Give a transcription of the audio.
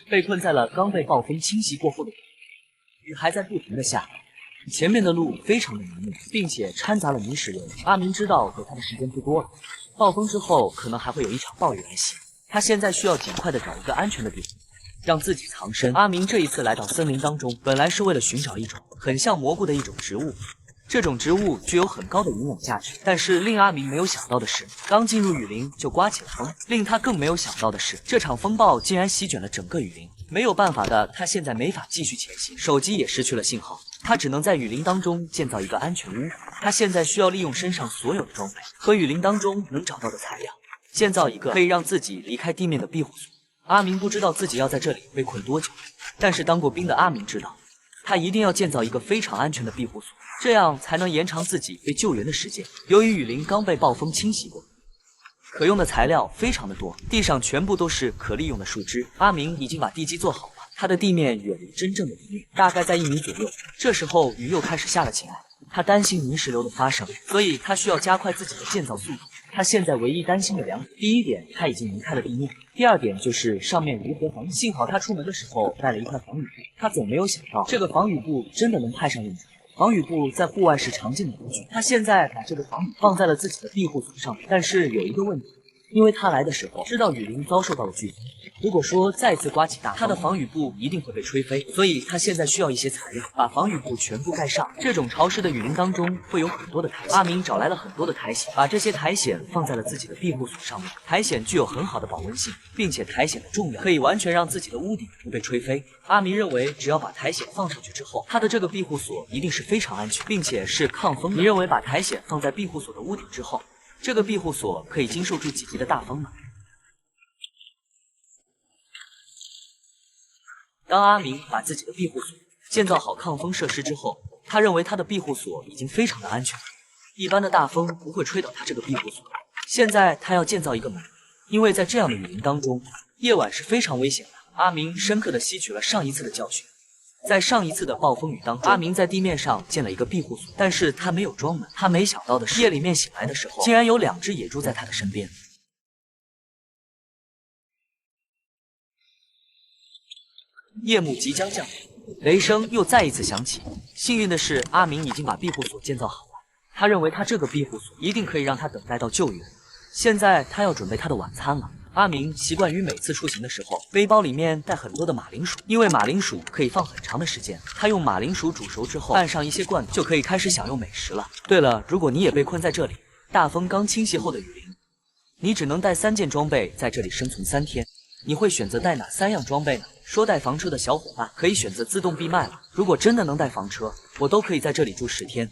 被困在了刚被暴风侵袭过后的雨还在不停的下，前面的路非常的泥泞，并且掺杂了泥石流。阿明知道给他的时间不多了，暴风之后可能还会有一场暴雨来袭，他现在需要尽快的找一个安全的地方，让自己藏身。阿明这一次来到森林当中，本来是为了寻找一种很像蘑菇的一种植物。这种植物具有很高的营养价值，但是令阿明没有想到的是，刚进入雨林就刮起了风。令他更没有想到的是，这场风暴竟然席卷了整个雨林。没有办法的，他现在没法继续前行，手机也失去了信号，他只能在雨林当中建造一个安全屋。他现在需要利用身上所有的装备和雨林当中能找到的材料，建造一个可以让自己离开地面的庇护所。阿明不知道自己要在这里被困多久，但是当过兵的阿明知道，他一定要建造一个非常安全的庇护所，这样才能延长自己被救援的时间。由于雨林刚被暴风侵袭过，可用的材料非常的多，地上全部都是可利用的树枝。阿明已经把地基做好了，他的地面远离真正的地面，大概在1米左右。这时候雨又开始下了起来，他担心泥石流的发生，所以他需要加快自己的建造速度。他现在唯一担心的2点，第一点他已经离开了地面，第二点就是上面如何防御。幸好他出门的时候带了一块防雨布，他总没有想到这个防雨布真的能派上用场。防雨布在户外是常见的工具，他现在把这个防雨放在了自己的庇护所上面，但是有一个问题，因为他来的时候知道雨林遭受到了飓风，如果说再次刮起大风，他的防雨布一定会被吹飞，所以他现在需要一些材料把防雨布全部盖上。这种潮湿的雨林当中会有很多的苔藓，阿明找来了很多的苔藓，把这些苔藓放在了自己的庇护所上面。苔藓具有很好的保温性，并且苔藓的重量可以完全让自己的屋顶不被吹飞。阿明认为，只要把苔藓放上去之后，他的这个庇护所一定是非常安全，并且是抗风的。你认为把苔藓放在庇护所的屋顶之后，这个庇护所可以经受住几级的大风吗？当阿明把自己的庇护所建造好抗风设施之后，他认为他的庇护所已经非常的安全了，一般的大风不会吹倒他这个庇护所。现在他要建造一个门，因为在这样的雨林当中，夜晚是非常危险的。阿明深刻的吸取了上一次的教训，在上一次的暴风雨当中，阿明在地面上建了一个庇护所，但是他没有装门。他没想到的是，夜里面醒来的时候，竟然有2只野猪在他的身边。夜幕即将降临，雷声又再一次响起。幸运的是，阿明已经把庇护所建造好了。他认为他这个庇护所一定可以让他等待到救援。现在他要准备他的晚餐了。阿明习惯于每次出行的时候，背包里面带很多的马铃薯，因为马铃薯可以放很长的时间。他用马铃薯煮熟之后，拌上一些罐头，就可以开始享用美食了。对了，如果你也被困在这里，大风刚侵袭后的雨林，你只能带3件装备在这里生存3天。你会选择带哪3样装备呢？说带房车的小伙伴可以选择自动闭麦了。如果真的能带房车，我都可以在这里住10天。